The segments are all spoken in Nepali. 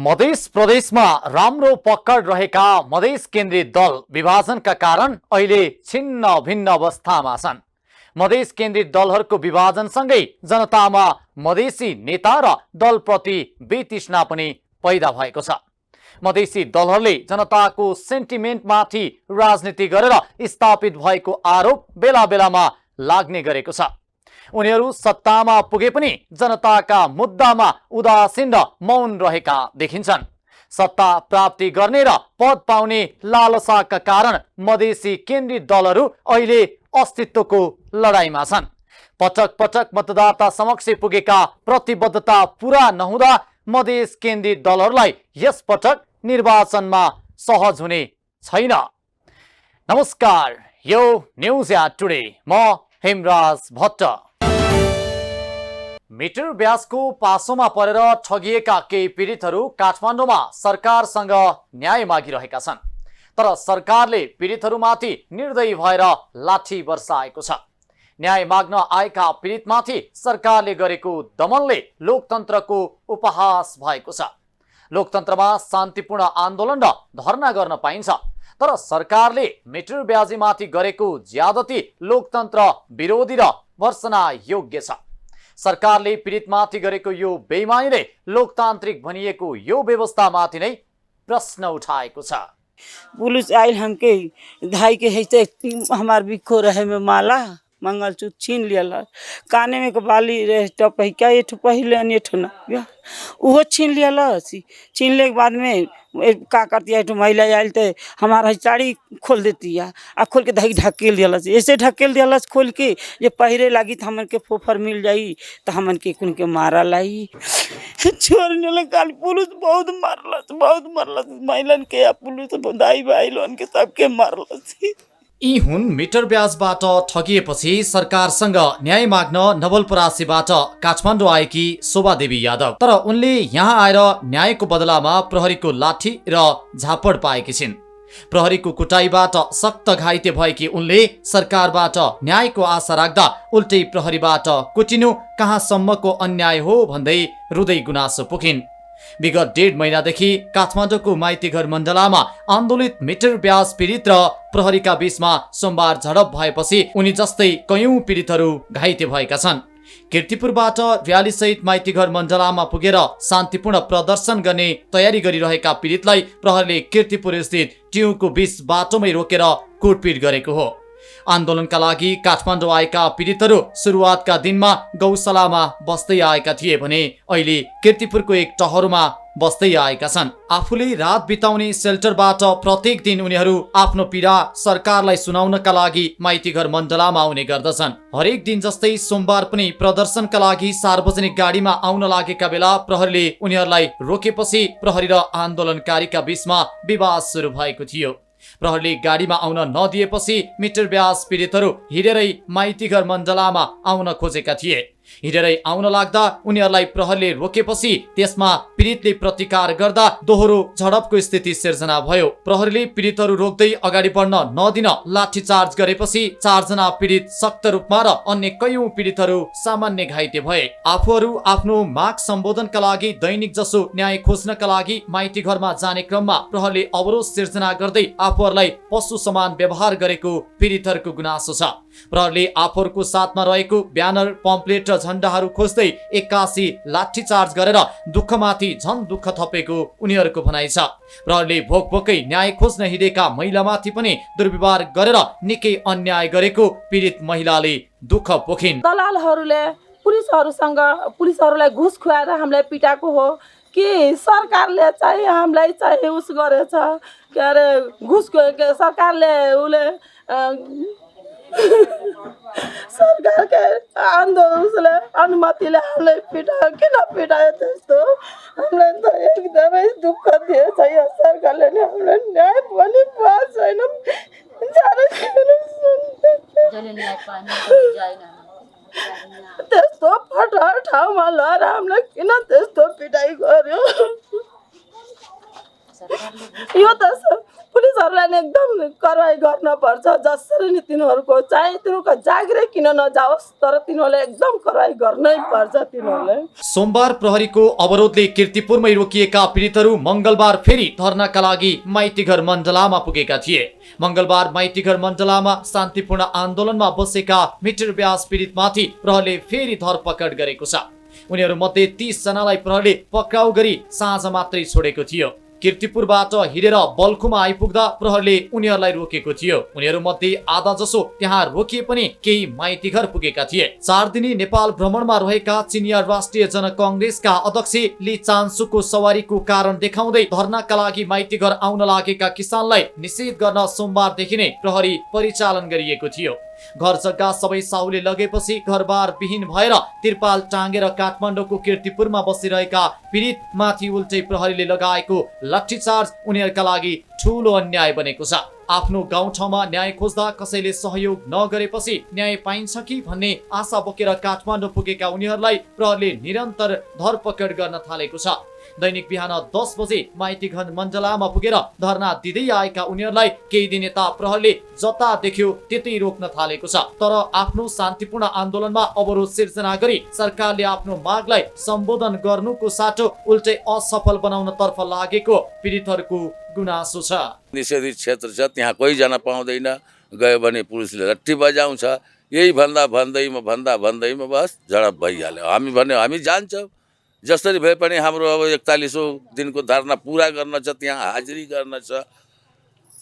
मधेस प्रदेशमा राम्रो पकड रहेका मधेस केन्द्रित दल विभाजनका कारण अहिले छिन्न भिन्न अवस्थामा छन्। मधेस केन्द्रित दलहरूको विभाजनसँगै जनतामा मधेसी नेता र दलप्रति वितृष्णा पनि पैदा भएको छ। मधेसी दलहरूले जनताको सेन्टिमेन्टमाथि राजनीति गरेर स्थापित भएको आरोप बेला बेलामा लाग्ने गरेको छ। उनीहरू सत्तामा पुगे पनि जनताका मुद्दामा उदासीन र मौन रहेका देखिन्छन्। सत्ता प्राप्ति गर्ने र पद पाउने लालसाका कारण मधेसी केन्द्रित दलहरू अहिले अस्तित्वको लडाईँमा छन्। पटक पटक मतदाता समक्ष पुगेका प्रतिबद्धता पूरा नहुँदा मधेस केन्द्रित दलहरूलाई यस पटक निर्वाचनमा सहज हुने छैन। नमस्कार, यो न्युज एट टुडे, म हेमराज भट्ट। मिटर ब्याजको पासोमा परेर ठगिएका केही पीडितहरू काठमाडौँमा सरकारसँग न्याय मागिरहेका छन्। तर सरकारले पीडितहरूमाथि निर्दयी भएर लाठी बर्साएको छ। न्याय माग्न आएका पीडितमाथि सरकारले गरेको दमनले लोकतन्त्रको उपहास भएको छ। लोकतन्त्रमा शान्तिपूर्ण आन्दोलन र धरना गर्न पाइन्छ, तर सरकारले मिटर ब्याजीमाथि गरेको ज्यादती लोकतन्त्र विरोधी र भर्सना योग्य छ। सरकारले पीडितमाथि गरेको यो बेइमानीले लोकतान्त्रिक भनिएको यो व्यवस्थामाथि नै प्रश्न उठाएको छ। पुलिस आयल हमके धाई के है हमार बिखो रहे में माला मंगलसूत्र छीन लिया, काने में के बाली रहे टपही क्या ये पहले अनेठ ना वो छीन लिया। छीन ले के बाद में का करती है महिला आयल तो हमारा साड़ी खोल देती है, आ खोल के धाई ढकेल दिया, ऐसे ढकेल दिया खोल के ये पहिरे लगी तो हमन के फोफर मिल जाई तो हमन के कुन के मारा लाई। छोड़ने लगा पुलिस बहुत मारला महिलन के पुलिस दाई भाई लोन के सबके मारला। यी हुन् मिटर ब्याजबाट ठगिएपछि सरकारसँग न्याय माग्न नवलपरासीबाट काठमाडौँ आएकी शोभा देवी यादव। तर उनले यहाँ आएर न्यायको बदलामा प्रहरीको लाठी र झापड पाएकी छिन्। प्रहरीको कुटाईबाट सख्त घाइते भएकी उनले सरकारबाट न्यायको आशा राख्दा उल्टै प्रहरीबाट कुटिनु कहाँसम्मको अन्याय हो भन्दै रुदै गुनासो पुगिन्। विगत 1.5 महिनादेखि काठमाडौँको माइतीघर मण्डलामा आन्दोलित मिटर ब्याज पीडित र प्रहरीका बीचमा सोमबार झडप भएपछि उनी जस्तै कयौं पीडितहरू घाइते भएका छन्। कीर्तिपुरबाट र्याली सहित माइतीघर मण्डलामा पुगेर शान्तिपूर्ण प्रदर्शन गर्ने तयारी गरिरहेका पीडितलाई प्रहरीले कीर्तिपुर स्थित टियुको बीच बाटोमै रोकेर कुटपिट गरेको हो। आन्दोलनका लागि काठमाडौँ आएका पीडितहरू सुरुवातका दिनमा गौशालामा बस्दै आएका थिए भने अहिले कीर्तिपुरको एक टहरमा बस्दै आएका छन्। आफूले रात बिताउने सेल्टरबाट प्रत्येक दिन उनीहरू आफ्नो पीडा सरकारलाई सुनाउनका लागि माइतीघर मण्डलामा आउने गर्दछन्। हरेक दिन जस्तै सोमबार पनि प्रदर्शनका लागि सार्वजनिक गाडीमा आउन लागेका बेला प्रहरीले उनीहरूलाई रोकेपछि प्रहरी र आन्दोलनकारीका बीचमा विवाद सुरु भएको थियो। प्रहरीले गाडीमा आउन नदिएपछि मिटर ब्याज पीडितहरू हिँडेरै माइतीघर मण्डलामा आउन खोजेका थिए। हिँडेरै आउन लाग्दा उनीहरूलाई प्रहरीले रोकेपछि त्यसमा पीडितले प्रतिकार गर्दा दोहोरो झडपको स्थिति सिर्जना भयो। प्रहरीले पीडितहरू रोक्दै अगाडि बढ्न नदिन लाठीचार्ज गरेपछि 4 जना पीडित सक्त रूपमा र अन्य कयौं पीडितहरू सामान्य घाइते भए। आफूहरू आफ्नो माग सम्बोधनका लागि दैनिक जसो न्याय खोज्नका लागि माइतीघरमा जाने क्रममा प्रहरीले अवरोध सिर्जना गर्दै आफूहरूलाई पशु समान व्यवहार गरेको पीडितहरूको गुनासो छ। प्रहरीले आफूहरूको साथमा रहेको ब्यानर, पम्पलेट र झण्डाहरू खोज्दै 81 लाठीचार्ज गरेर दुःखमाथि झन दुःख थपेको उनीहरूको भनाइ छ। प्रहरीले भोकभोकै न्याय खोज्न हिँडेका महिलामाथि पनि दुर्व्यवहार गरेर निकै अन्याय गरेको पीडित महिलाले दुःख पोखिन्। दलालहरूले पुलिसहरूलाई घुस खुवाएर हामीलाई पिटाएको हो कि सरकारले चाहिँ हामीलाई चाहिँ उस गरेछ के अरे घुस सरकारले उसले सरकार के आन्दोलनले अनुमतिले हामीलाई पिटायो। किन पिटायो त्यस्तो? हामीलाई त एकदमै दुःख दिएछ। यो सरकारले हामीलाई न्याय पनि पाएको छैन। त्यस्तो फटा ठाउँमा लगेर हामीलाई किन त्यस्तो पिटाइ गर्यो? यो त पुलिस सरकारले नि एकदम कारवाही गर्न पर्छ जसरी नि तिनीहरूको चाहे तिनीहरूको जागिरै किन नजाओस् तर तिनीहरूले एकदम कारवाही गर्नै पर्छ तिनीहरूले। सोमबार प्रहरीको अवरोधले कीर्तिपुरमै रोकिएका पीडितहरू मंगलबार फेरि धर्नाका लागि माइतीघर मण्डलामा पुगेका थिए। मंगलबार माइतीघर मण्डलामा शान्तिपूर्ण आन्दोलनमा बसेका मिटर ब्याज पीडितमाथि प्रहरीले फेरि धरपकड गरेको छ। उनीहरूमध्ये 30 जनालाई प्रहरीले पक्राउ गरी साँझ मात्रै छोडेको थियो। कीर्तिपुरबाट हिँडेर बल्खुमा आइपुग्दा प्रहरीले उनीहरूलाई रोकेको थियो। उनीहरूमध्ये आधा जसो त्यहाँ रोकिए पनि केही माइतीघर पुगेका थिए। 4 दिनी नेपाल भ्रमणमा रहेका चिनिया राष्ट्रिय जनकांग्रेसका अध्यक्ष ली चान्सुको सवारीको कारण देखाउँदै धर्नाका लागि माइतीघर आउन लागेका किसानलाई निषेध गर्न सोमबारदेखि नै प्रहरी परिचालन गरिएको थियो। घर जग्गा सबै साहुले लगेपछि घरबार विहीन भएर तिरपाल टाँगेर काठमाडौँको कीर्तिपुरमा बसिरहेका पीडित माथि उल्टै प्रहरीले लगाएको लाठीचार्ज उनीहरूका लागि ठूलो अन्याय बनेको छ। आफ्नो गाउँठाउँमा न्याय खोज्दा कसैले सहयोग नगरेपछि न्याय पाइन्छ कि भन्ने आशा बोकेर काठमाडौँ पुगेका उनीहरूलाई प्रहरीले निरन्तर धरपकड गर्न थालेको छ। दैनिक बिहान 10 बजे माइतीघर मण्डलामा पुगेर धरना दिँदै आएका उनीहरूलाई केही दिन यता प्रहरीले जता देख्यो त्यतै रोक्न थालेको छ। तर आफ्नो शान्तिपूर्ण आन्दोलनमा अवरोध सिर्जना गरी सरकारले आफ्नो मागलाई सम्बोधन गर्नुको साटो उल्टै असफल बनाउन तर्फ लागेको पीडितहरूको गुनासो छ। निषेधित क्षेत्र छ, त्यहाँ कोही जान पाउँदैन, गयो भने पुलिसले लट्ठी बजाउँछ। यही भन्दैमा बस झडप भइहाल्यो। हामी भन्यो हामी जान्छौँ, जसरी भए पनि हाम्रो अब 41औं दिनको धरना पुरा गर्न छ, त्यहाँ हाजिरी गर्न छ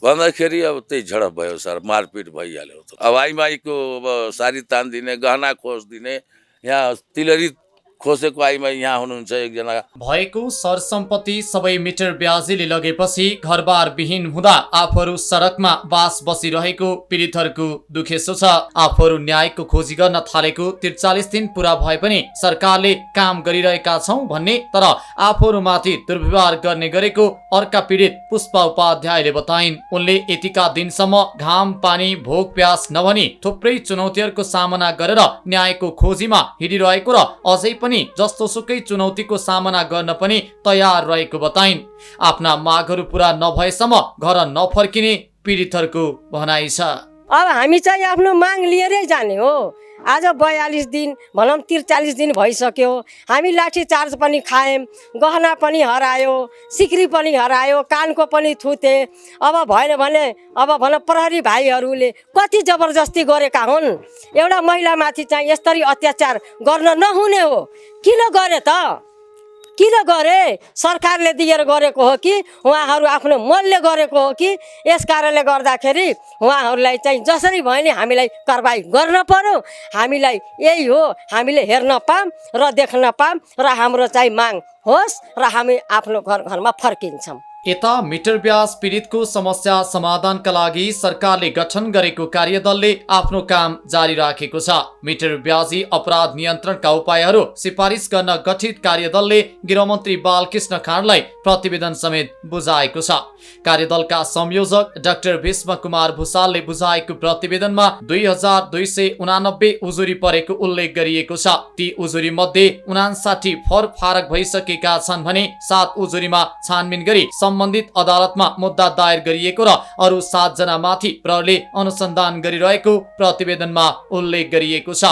भन्दाखेरि अब त्यही झडप भयो सर, मारपिट भइहाल्यो। अब आइमाईको अब सारी तानिदिने, गहना खोजिदिने, यहाँ तिलरी खोसेको आइमाई यहाँ हुनुहुन्छ एकजना। भएको सरसम्पत्ति सबै मिटर ब्याजीले लगेपछि घरबार विहीन हुँदा आफूहरू सडकमा बास बसिरहेको पीडितहरूको दुखेसो छ। आफूहरू न्यायको खोजी गर्न थालेको 43 दिन पूरा भए पनि सरकारले काम गरिरहेका छौं भन्ने तर आफूहरूमाथि दुर्व्यवहार गर्ने गरेको अर्का पीडित पुष्पा उपाध्यायले बताइन्। उनले यतिका दिनसम्म घाम पानी भोक प्यास नभनी थुप्रै चुनौतीहरूको सामना गरेर न्यायको खोजीमा हिँडिरहेको र अझै पनि जस्तो सुकै चुनौतीको सामना गर्न पनि तयार रहेको बताइन्। आफ्ना मागहरू पूरा नभएसम्म घर नफर्किने पीडितहरूको भनाइ छ। अब हामी चाहिँ आफ्नो माग लिएरै जाने हो। आज 42 दिन भनौँ 43 दिन भइसक्यो। हामी लाठी चार्ज पनि खायौँ, गहना पनि हरायो, सिक्री पनि हरायो, कानको पनि थुते। अब भएन भने अब भन प्रहरी भाइहरूले कति जबरजस्ती गरेका हुन्। एउटा महिलामाथि चाहिँ यसरी अत्याचार गर्न नहुने हो। किन गरे त? किन गरे? सरकारले दिएर गरेको हो कि उहाँहरू आफ्नो मनले गरेको हो कि? यस कारणले गर्दाखेरि उहाँहरूलाई चाहिँ जसरी भयो नि हामीलाई कारबाही गर्न पर्यो। हामीलाई यही हो, हामीले हेर्न पाऊँ र देख्न पाऊँ र हाम्रो चाहिँ माग होस् र हामी आफ्नो घरमा फर्किन्छौँ। यता मिटर ब्याज पीडितको समस्या समाधानका लागि सरकारले गठन गरेको कार्यदलले आफ्नो काम जारी राखेको छ। मिटर ब्याजी अपराध नियन्त्रणका उपायहरू सिफारिस गर्न गठित कार्यदलले गृहमन्त्री बालकृष्ण खाँडलाई प्रतिवेदन समेत बुझाएको छ। कार्यदलका संयोजक डाक्टर भीष्म कुमार भूषालले बुझाएको प्रतिवेदनमा 2289 उजुरी परेको उल्लेख गरिएको छ। ती उजुरी मध्ये 59 फरक भइसकेका छन् भने 7 उजुरीमा छानबिन गरी सम्बन्धित अदालतमा मुद्दा दायर गरिएको र अरु 7 जना माथि प्रहरीले अनुसन्धान गरिरहेको प्रतिवेदनमा उल्लेख गरिएको छ।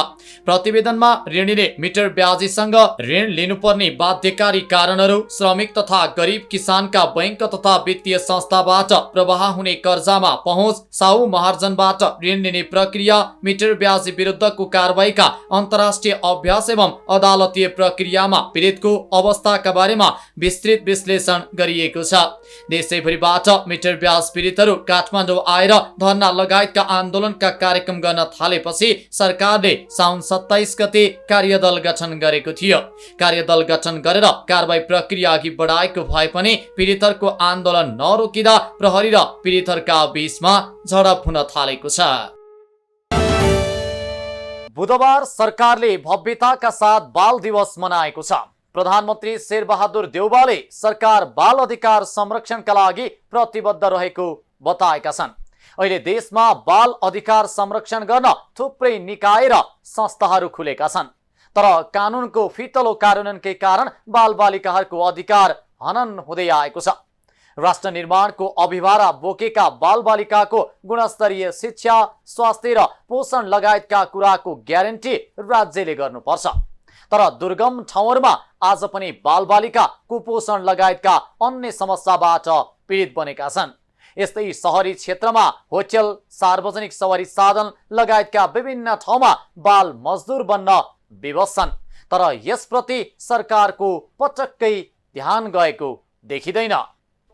प्रतिवेदनमा ऋणीले मिटर ब्याजीसँग ऋण लिनुपर्ने बाध्यकारी कारणहरू, श्रमिक तथा गरिब किसानका बैंक तथा वित्तीय संस्थाबाट प्रवाह हुने कर्जामा पहुँच, साहु महार्जनबाट ऋण लिने प्रक्रिया, मिटर ब्याजी विरुद्धको कारबाहीका अन्तर्राष्ट्रिय अभ्यास एवं अदालतीय प्रक्रियामा पीडितको अवस्थाका बारेमा विस्तृत विश्लेषण गरिएको छ। देशैभरिबाट मिटर ब्याज पीडितहरू काठमाडौँ आएर धरना लगायतका आन्दोलनका कार्यक्रम गर्न थालेपछि सरकारले साउन 27 गते कार्यदल गठन गरेको थियो। कार्यदल गठन गरेर कारबाही प्रक्रिया अघि बढाएको भए पनि पीडितहरूको आन्दोलन नरोकिँदा प्रहरी र पीडितहरूका बीचमा झडप हुन थालेको छ। बुधबार सरकारले भव्यताका साथ बाल दिवस मनाएको छ। प्रधानमन्त्री शेरबहादुर देउवाले सरकार बाल अधिकार संरक्षणका लागि प्रतिबद्ध रहेको बताएका छन्। अहिले देशमा बाल अधिकार संरक्षण गर्न थुप्रै निकाय र संस्थाहरू खुलेका छन्, तर कानुनको फितलो कार्यान्वयनकै कारण बालबालिकाहरूको अधिकार हनन हुँदै आएको छ। राष्ट्र निर्माणको अभिभारा बोकेका बालबालिकाको गुणस्तरीय शिक्षा, स्वास्थ्य र पोषण लगायतका कुराको ग्यारेन्टी राज्यले गर्नुपर्छ। तर दुर्गम ठाउँहरूमा आज पनि बालबालिका कुपोषण लगायतका अन्य समस्याबाट पीडित बनेका छन्। यस्तै सहरी क्षेत्रमा होटल, सार्वजनिक सवारी साधन लगायतका विभिन्न ठाउँमा बाल मजदुर बन्न विवश छन्। तर यसप्रति सरकारको पटक्कै ध्यान गएको देखिँदैन।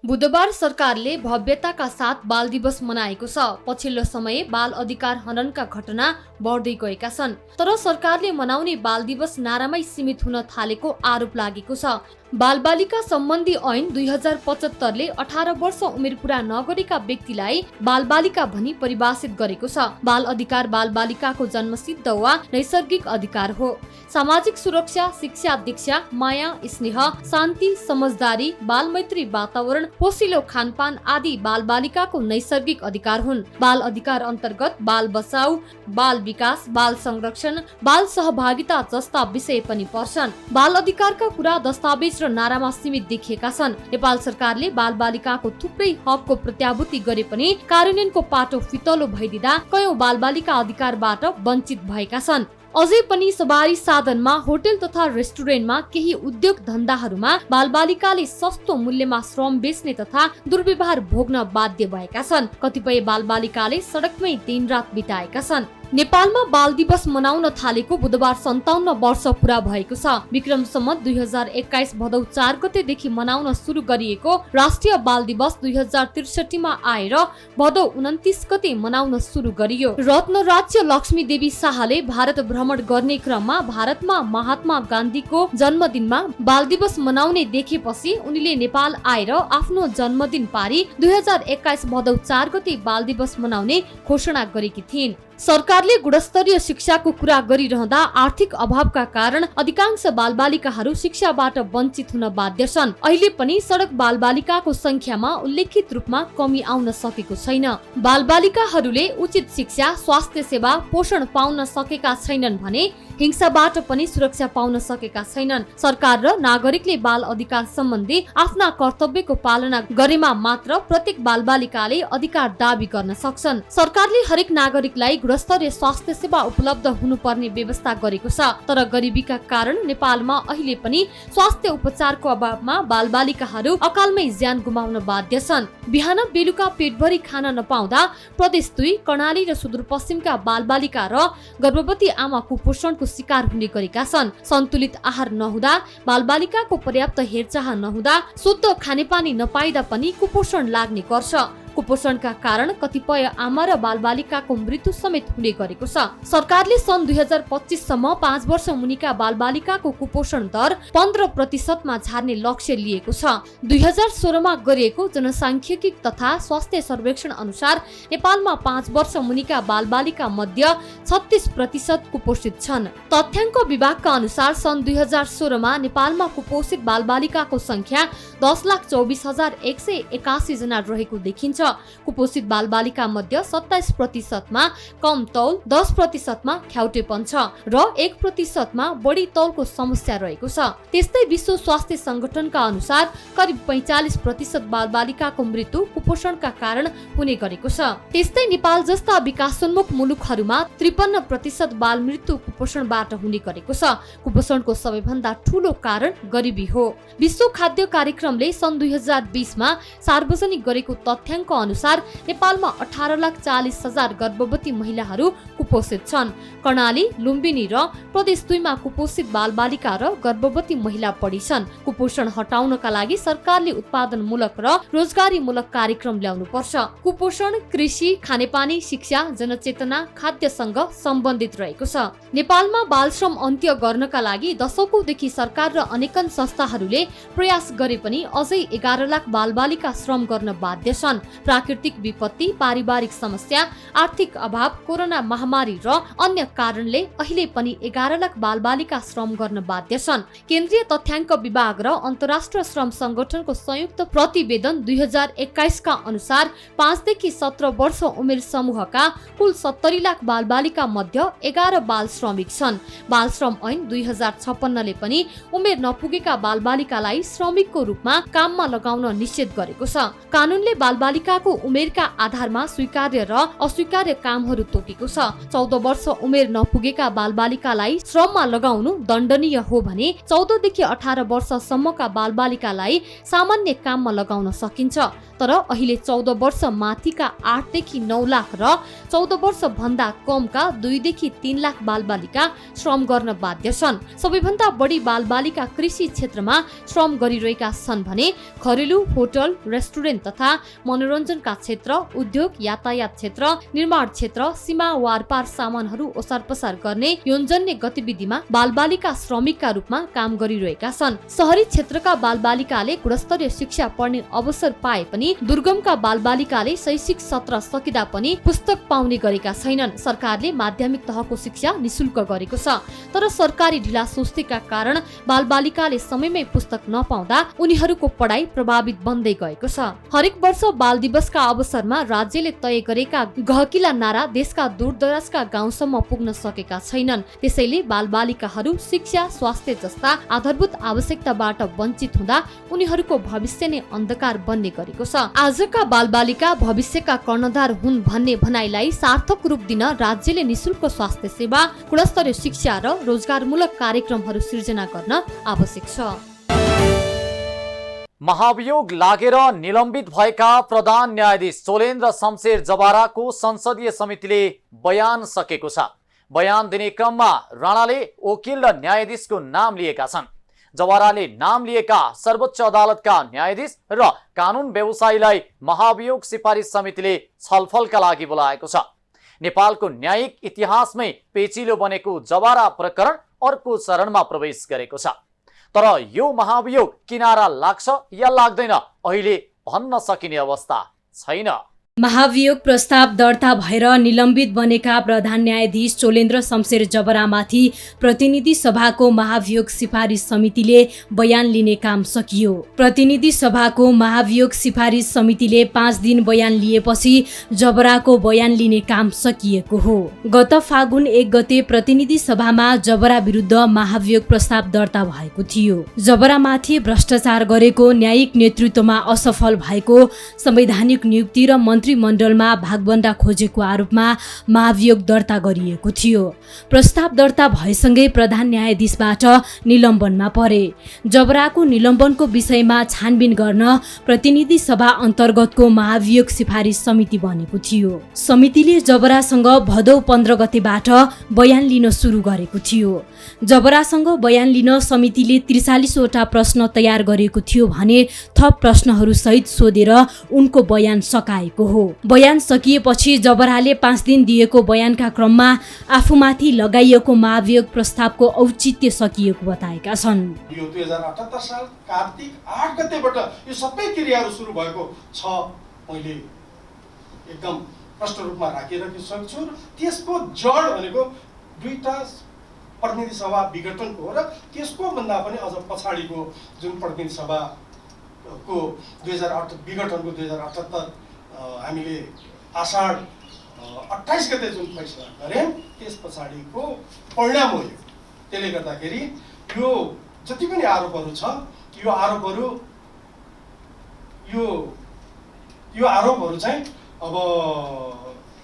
बुधबार सरकारले भव्यताका साथ बाल दिवस मनाएको छ। पछिल्लो समय बाल अधिकार हननका घटना बढ्दै गएका छन्। तर सरकारले मनाउने बाल दिवस नारामै सीमित हुन थालेको आरोप लागेको छ। बालबालिका सम्बन्धी ऐन 2075ले 18 वर्ष उमेर पूरा नगरेका व्यक्तिलाई बालबालिका भनी परिभाषित गरेको छ। बाल अधिकार बालबालिकाको जन्मसिद्ध वा नैसर्गिक अधिकार हो। सामाजिक सुरक्षा, शिक्षा, दीक्षा, माया, स्नेह, शान्ति, समझदारी, बालमैत्री वातावरण, पोषिलो खानपान आदि बालबालिकाको नैसर्गिक अधिकार हुन्। बाल अधिकार अन्तर्गत बाल बचाउ, बाल विकास, बाल संरक्षण, बाल सहभागिता जस्ता विषय पनि पर्छन्। बाल अधिकारका कुरा दस्तावेज र नारामा सीमित देखिएका छन्। नेपाल सरकारले बालबालिकाको थुप्रै हकको प्रत्याभूति गरे पनि कार्यान्वयनको पाटो फितलो भइदिँदा कयौं बालबालिका अधिकारबाट वञ्चित भएका छन्। अझै पनि सवारी साधनमा, होटल तथा रेस्टुरेन्टमा, केही उद्योग धन्दाहरूमा बालबालिकाले सस्तो मूल्यमा श्रम बेच्ने तथा दुर्व्यवहार भोग्न बाध्य भएका छन्। कतिपय बालबालिकाले सडकमै दिनरात बिताएका छन्। नेपालमा बाल दिवस मनाउन थालेको बुधबार 57 वर्ष पूरा भएको छ। विक्रम सम्वत 2021 भदौ 4 गतेदेखि मनाउन सुरु गरिएको राष्ट्रिय बाल दिवस 2063 मा आएर भदौ 29 गते मनाउन सुरु गरियो। रत्न राज्य लक्ष्मी देवी शाहले भारत भ्रमण गर्ने क्रममा भारतमा महात्मा गान्धीको जन्मदिनमा बाल दिवस मनाउने देखेपछि उनले नेपाल आएर आफ्नो जन्मदिन पारी 2021 भदौ 4 गते बाल दिवस मनाउने घोषणा गरेकी थिइन्। सरकारले गुणस्तरीय शिक्षाको कुरा गरिरहँदा आर्थिक अभावका कारण अधिकांश बालबालिकाहरू शिक्षाबाट वञ्चित हुन बाध्य छन्। अहिले पनि सडक बालबालिकाको संख्यामा उल्लेखित रूपमा कमी आउन सकेको छैन। बालबालिकाहरूले उचित शिक्षा, स्वास्थ्य सेवा, पोषण पाउन सकेका छैनन् भने हिंसाबाट पनि सुरक्षा पाउन सकेका छैनन्। सरकार र नागरिकले बाल अधिकार सम्बन्धी आफ्ना कर्तव्यको पालना गरेमा मात्र प्रत्येक बालबालिकाले अधिकार दाबी गर्न सक्छन्। सरकारले हरेक नागरिकलाई गुणस्तरीय स्वास्थ्य सेवा उपलब्ध हुनुपर्ने व्यवस्था गरेको छ। तर गरिबीका कारण नेपालमा अहिले पनि स्वास्थ्य उपचारको अभावमा बालबालिकाहरू अकालमै ज्यान गुमाउन बाध्य छन्। बिहान बेलुका पेटभरि खान नपाउँदा प्रदेश 2, कर्णाली र सुदूरपश्चिमका बालबालिका र गर्भवती आमा कुपोषणको शिकार हुने गरेका छन्। सन्तुलित आहार नहुँदा, बालबालिकाको पर्याप्त हेरचाह नहुँदा, शुद्ध खानेपानी नपाइदा पनि कुपोषण लाग्ने गर्छ। कुपोषणका कारण कतिपय आमा र बालबालिकाको मृत्यु समेत हुने गरेको छ। सरकारले सन् 2025 सम्म 5 वर्ष मुनिका बालबालिकाको कुपोषण दर 15% मा झार्ने लक्ष्य लिएको छ। 2016 मा गरिएको जनसांख्यिकी तथा स्वास्थ्य सर्वेक्षण अनुसार नेपालमा 5 वर्ष मुनिका बालबालिका मध्ये 36% कुपोषित छन्। तथ्याङ्क विभागका अनुसार सन् 2016 मा नेपालमा कुपोषित बालबालिकाको संख्या 10,24,181 जना रहेको देखिन्छ। कुपोषित बालबालिका मध्ये 27% मा कम तौल, 10% मा ख्याउटेपन छ र 1% मा बढी तौलको समस्या रहेको छ। त्यस्तै विश्व स्वास्थ्य संगठनका अनुसार करिब 45% बालबालिकाको मृत्यु कुपोषणका कारण हुने गरेको छ। त्यस्तै नेपाल जस्ता विकासोन्मुख मुलुकहरूमा 53% बाल मृत्यु कुपोषणबाट हुने गरेको छ। कुपोषणको सबैभन्दा ठूलो कारण गरिबी हो। विश्व खाद्य कार्यक्रमले सन् 2020 मा सार्वजनिक गरेको तथ्याङ्क अनुसार नेपालमा 18,40,000 गर्भवती महिलाहरू कुपोषित छन्। कर्णाली, लुम्बिनी र प्रदेश 2 मा कुपोषित बालबालिका र गर्भवती महिला बढी छन्। कुपोषण हटाउनका लागि सरकारले उत्पादनमूलक र रोजगारीमूलक कार्यक्रम ल्याउनु पर्छ। कुपोषण कृषि, खानेपानी, शिक्षा, जनचेतना, खाद्यसँग सम्बन्धित रहेको छ। नेपालमा बालश्रम अन्त्य गर्नका लागि दशकौंदेखि सरकार र अनेकन संस्थाहरूले प्रयास गरे पनि अझै 11 लाख बालबालिका श्रम गर्न बाध्य छन्। प्राकृतिक विपत्ति, पारिवारिक समस्या, आर्थिक अभाव, कोरोना महामारी र अन्य कारणले अहिले पनि 11 लाख बालबालिका श्रम गर्न बाध्य छन्। केन्द्रीय तथ्याङ्क विभाग र अन्तर्राष्ट्रिय श्रम संगठनको संयुक्त प्रतिवेदन 2021 का अनुसार 5 देखि 17 वर्ष उमेर समूहका कुल 70 लाख बालबालिका मध्ये 11 बाल श्रमिक छन्। बाल श्रम ऐन 2056 ले पनि उमेर नपुगेका बालबालिकालाई श्रमिकको रूपमा काममा लगाउन निषेध गरेको छ। कानूनले बालबालिकाको उमेरका आधारमा स्वीकार्य र अस्वीकार्य कामहरू तोकेको छ। 14 वर्ष उमेर नपुगेका बालबालिकालाई श्रममा लगाउनु दण्डनीय हो भने 14 देखि 18 वर्षसम्मका बालबालिकालाई सामान्य काममा लगाउन सकिन्छ। तर अहिले 14 वर्ष माथिका 8 देखि 9 लाख र 14 वर्ष भन्दा कमका 2 देखि 3 लाख बालबालिका श्रम गर्न बाध्य छन्। सबैभन्दा बढी बालबालिका कृषि क्षेत्रमा श्रम गरिरहेका छन् भने घरेलु, होटल, रेस्टुरेन्ट तथा मनोरञ्जनका क्षेत्र, उद्योग, यातायात क्षेत्र, निर्माण क्षेत्र, सीमा वारपार सामानहरू ओसार पसार गर्ने यौनजन्य गतिविधिमा बालबालिका श्रमिकका रूपमा काम गरिरहेका छन्। शहरी क्षेत्रका बालबालिकाले गुणस्तरीय शिक्षा पढ्ने अवसर पाए पनि दुर्गमका बालबालिकाले शैक्षिक सत्र सकिँदा पनि पुस्तक पाउने गरेका छैनन्। सरकारले माध्यमिक तहको शिक्षा निशुल्क गरेको छ, तर सरकारी ढिला सुस्तीका कारण बालबालिकाले समयमै पुस्तक नपाउँदा उनीहरूको पढाइ प्रभावित बन्दै गएको छ। हरेक वर्ष बाल दिवसका अवसरमा राज्यले तय गरेका गहकिला नारा देशका दूरदराजका गाउँसम्म पुग्न सकेका छैनन्। त्यसैले बालबालिकाहरू शिक्षा, स्वास्थ्य जस्ता आधारभूत आवश्यकताबाट वञ्चित हुँदा उनीहरूको भविष्य नै अन्धकार बन्ने गरेको छ। आजका बालबालिका भविष्यका कर्णधार हुन् भन्ने भनाइलाई सार्थक रूप दिन राज्यले निशुल्क स्वास्थ्य सेवा, गुणस्तरीय शिक्षा र रोजगारमूलक कार्यक्रमहरू सिर्जना गर्न आवश्यक छ। महाभियोग लागेर निलम्बित भएका प्रधान न्यायाधीश चोलेन्द्र शमशेर जबाराको संसदीय समितिले बयान सकेको छ। बयान दिने क्रममा राणाले वकिल र न्यायाधीशको नाम लिएका छन्। जवाराले नाम लिएका सर्वोच्च अदालतका न्यायाधीश र कानुन व्यवसायीलाई महाभियोग सिफारिस समितिले छलफलका लागि बोलाएको छ। नेपालको न्यायिक इतिहासमै पेचिलो बनेको जवारा प्रकरण अर्को चरणमा प्रवेश गरेको छ। तर यो महाभियोग किनारा लाग्छ या लाग्दैन अहिले भन्न सकिने अवस्था छैन। महाभियोग प्रस्ताव दर्ता भएर निलम्बित बनेका प्रधान न्यायाधीश चोलेन्द्र शमशेर जबरामाथि प्रतिनिधि सभाको महाभियोग सिफारिस समितिले बयान लिने काम सकियो। प्रतिनिधि सभाको महाभियोग सिफारिस समितिले 5 दिन बयान लिएपछि जबराको बयान लिने काम सकिएको हो। गत फागुन 1 गते प्रतिनिधि सभामा जबरा विरुद्ध महाभियोग प्रस्ताव दर्ता भएको थियो। जबरामाथि भ्रष्टाचार गरेको, न्यायिक नेतृत्वमा असफल भएको, संवैधानिक नियुक्ति र मन्त्रीमण्डलमा भागबण्डा खोजेको आरोपमा महाभियोग दर्ता गरिएको थियो। प्रस्ताव दर्ता भएसँगै प्रधान न्यायाधीशबाट निलम्बनमा परे। जबराको निलम्बनको विषयमा छानबिन गर्न प्रतिनिधि सभा अन्तर्गतको महाभियोग सिफारिस समिति बनेको थियो। समितिले जबरासँग भदौ 15 गतेबाट बयान लिन सुरु गरेको थियो। जबरासँग बयान लिन समितिले 43 वटा प्रश्न तयार गरेको थियो भने थप प्रश्नहरू सहित सोधेर उनको बयान सकाएको हो। बयान सकिएपछि जबराले 5 दिन दिएको बयानका क्रममा आफूमाथि लगाइएको महाभियोग प्रस्तावको औचित्य सकिएको बताएका छन्। यो 2078 साल कार्तिक 8 गतेबाट यो सबै क्रियाहरू सुरु भएको छ। मैले एकदम प्रष्ट रूपमा राखिरहेको सक्छु। त्यसको जड भनेको दुईटा प्रतिनिधि सभा विघटनको हो र त्यसको भन्दा पनि अझ पछाडिको जुन प्रतिनिधि सभाको 2008 विघटनको 2078 हामीले आषाढ 28 गते जुन फैसला गऱ्यौँ त्यस पछाडिको परिणाम हो यो। त्यसले गर्दाखेरि यो जति पनि आरोपहरू छ यो आरोपहरू चाहिँ अब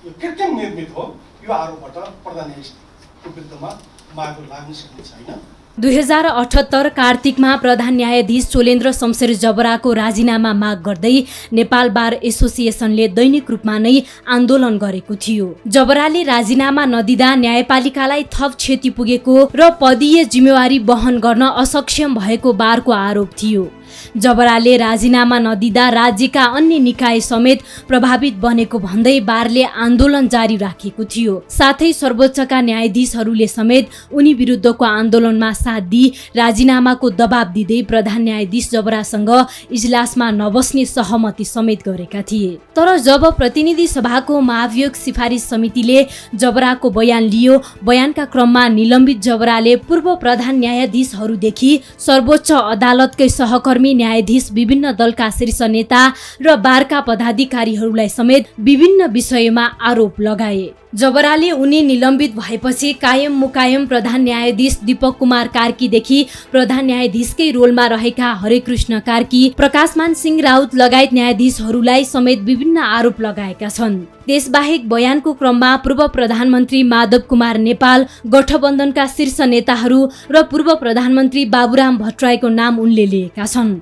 यो कृत्रिम निर्मित हो। यो आरोपबाट प्रधान न्यायाधीशको विरुद्धमा मागो लाग्न सक्ने छैन। 2078 कार्तिकमा प्रधान न्यायाधीश चोलेन्द्र शमशेर जबराको राजीनामा माग गर्दै नेपाल बार एसोसिएसनले दैनिक रूपमा नै आन्दोलन गरेको थियो। जबराले राजीनामा नदिँदा न्यायपालिकालाई थप क्षति पुगेको र पदीय जिम्मेवारी वहन गर्न असक्षम भएको बारको आरोप थियो। जबराले राजीनामा नदिँदा राज्यका अन्य निकाय समेत प्रभावित बनेको भन्दै बारले आन्दोलन जारी राखेको थियो। साथै सर्वोच्चका न्यायाधीशहरूले समेत उनी विरुद्धको आन्दोलनमा साथ दिई राजीनामाको दबाब दिँदै प्रधान न्यायाधीश जबरासँग इजलासमा नबस्ने सहमति समेत गरेका थिए। तर जब प्रतिनिधि सभाको महाभियोग सिफारिस समितिले जबराको बयान लियो, बयानका क्रममा निलम्बित जबराले पूर्व प्रधान न्यायाधीशहरूदेखि सर्वोच्च अदालतकै सहकर्मी न्यायाधीश, विभिन्न दलका शीर्ष नेता र बारका पदाधिकारीहरूलाई समेत विभिन्न विषयमा आरोप लगाए। जबराले उनी निलम्बित भएपछि कायम मुकायम प्रधान न्यायाधीश दीपक कुमार कार्कीदेखि प्रधान न्यायाधीशकै रोलमा रहेका हरेकृष्ण कार्की, प्रकाशमान सिंह राउत लगायत न्यायाधीशहरूलाई समेत विभिन्न आरोप लगाएका छन्। त्यसबाहेक बयानको क्रममा पूर्व प्रधानमन्त्री माधव कुमार नेपाल, गठबन्धनका शीर्ष नेताहरू र पूर्व प्रधानमन्त्री बाबुराम भट्टराईको नाम उनले लिएका छन्।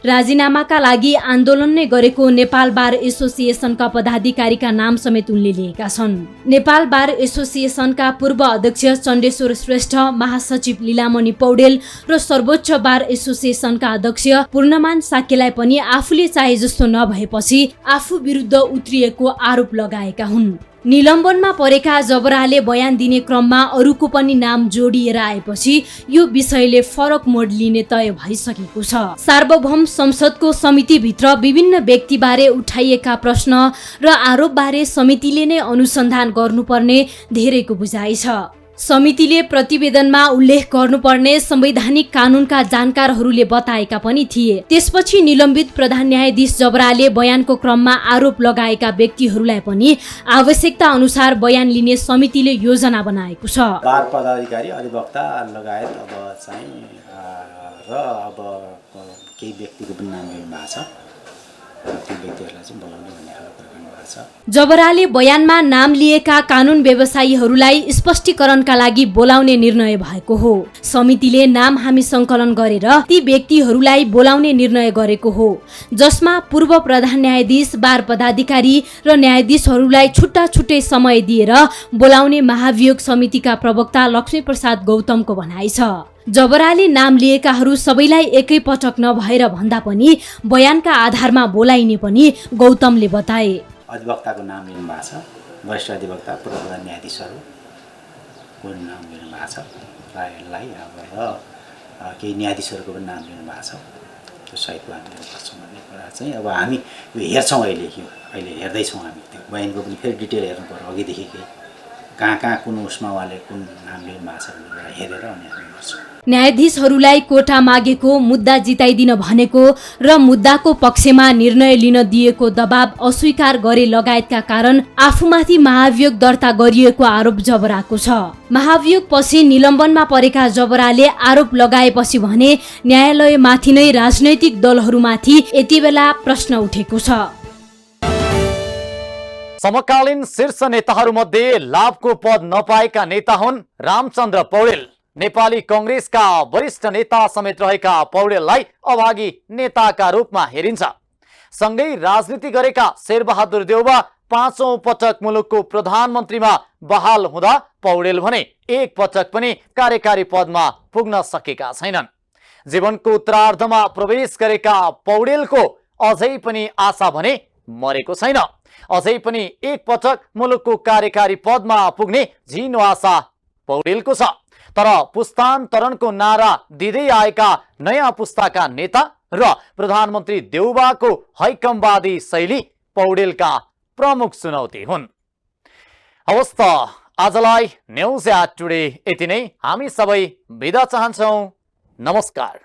राजीनामाका लागि आन्दोलन नै गरेको नेपाल बार एसोसिएसनका पदाधिकारीका नाम समेत उनले लिएका छन्। नेपाल बार एसोसिएसनका पूर्व अध्यक्ष चण्डेश्वर श्रेष्ठ, महासचिव लीलामणि पौडेल र सर्वोच्च बार एसोसिएसनका अध्यक्ष पूर्णमान साकेलाई पनि आफूले चाहे जस्तो नभएपछि आफू विरुद्ध उत्रिएको आरोप लगाएका हुन्। निलम्बनमा परेका जबराले बयान दिने क्रममा अरूको पनि नाम जोडिएर आएपछि यो विषयले फरक मोड लिने तय भइसकेको छ। सार्वभौम संसदको समितिभित्र विभिन्न व्यक्तिबारे उठाइएका प्रश्न र आरोपबारे समितिले नै अनुसन्धान गर्नुपर्ने धेरैको बुझाइ छ। समितिले प्रतिवेदनमा उल्लेख गर्नुपर्ने संवैधानिक कानूनका जानकारहरूले बताएका पनि थिए। त्यसपछि निलम्बित प्रधान न्यायाधीश जबराले बयानको क्रममा आरोप लगाएका व्यक्तिहरूलाई पनि आवश्यकता अनुसार बयान लिने समितिले योजना बनाएको छ। बार पदाधिकारी, अधिवक्ता लगायत अब चाहिँ र अब केही व्यक्तिको पनि नाम लिनु भएको छ। ती व्यक्तिहरूलाई चाहिँ बोलाउने भन्ने खालको गर्नुभएको छ। जबराले बयानमा नाम लिएका कानून व्यवसायीहरूलाई स्पष्टीकरणका लागि बोलाउने निर्णय भएको हो। समितिले नाम हामी संकलन गरेर ती व्यक्तिहरूलाई बोलाउने निर्णय गरेको हो, जसमा पूर्व प्रधान न्यायाधीश, बार पदाधिकारी र न्यायाधीशहरूलाई छुट्टा छुट्टै समय दिएर बोलाउने महाभियोग समितिका प्रवक्ता लक्ष्मीप्रसाद गौतमको भनाइ छ। जबराले नाम लिएकाहरू सबैलाई एकै पटक नभएर भन्दा पनि बयानका आधारमा बोलाइने पनि गौतमले बताए। अधिवक्ताको नाम लिनु भएको छ, वरिष्ठ अधिवक्ता, पूर्व प्रधान न्यायाधीशहरूको नाम लिनु भएको छ प्रायलाई, अब र केही न्यायाधीशहरूको पनि नाम लिनु भएको छ। त्यो सहितको हामी गर्छौँ भन्ने कुरा चाहिँ अब हामी यो हेर्छौँ। अहिले हेर्दैछौँ हामी त्यो बयानको पनि फेरि डिटेल हेर्नु पर्यो। अघिदेखिकै कहाँ कुन उसमा उहाँले कुन नाम लिनु भएको छ भन्ने कुरा हेरेर अनि हामी गर्छौँ। न्यायाधीशहरूलाई कोटा मागेको, मुद्दा जिताइदिन भनेको र मुद्दाको पक्षमा निर्णय लिन दिएको दबाब अस्वीकार गरे लगायतका कारण आफूमाथि महाभियोग दर्ता गरिएको आरोप जबराको छ। महाभियोगपछि निलम्बनमा परेका जबराले आरोप लगाएपछि भने न्यायालयमाथि नै राजनैतिक दलहरूमाथि यति बेला प्रश्न उठेको छ। समकालीन शीर्ष नेताहरूमध्ये लाभको पद नपाएका नेता हुन् रामचन्द्र पौडेल। नेपाली कांग्रेसका वरिष्ठ नेता समेत रहेका पौडेललाई अभागी नेताका रूपमा हेरिन्छ। सँगै राजनीति गरेका शेरबहादुर देउवा 5औं पटक मुलुकको प्रधानमन्त्रीमा बहाल हुँदा पौडेल भने एक पटक पनि कार्यकारी पदमा पुग्न सकेका छैनन्। जीवनको उत्तरार्धमा प्रवेश गरेका पौडेलको अझै पनि आशा भने मरेको छैन। अझै पनि एक पटक मुलुकको कार्यकारी पदमा पुग्ने झिनो आशा पौडेलको छ। तर पुस्तान्तरणको नारा दिँदै आएका नयाँ पुस्ताका नेता र प्रधानमन्त्री देउबाको हैकमवादी शैली पौडेलका प्रमुख चुनौती हुन्। हवस् त आजलाई न्युज एट टुडे यति नै। हामी सबै बिदा चाहन्छौँ। नमस्कार।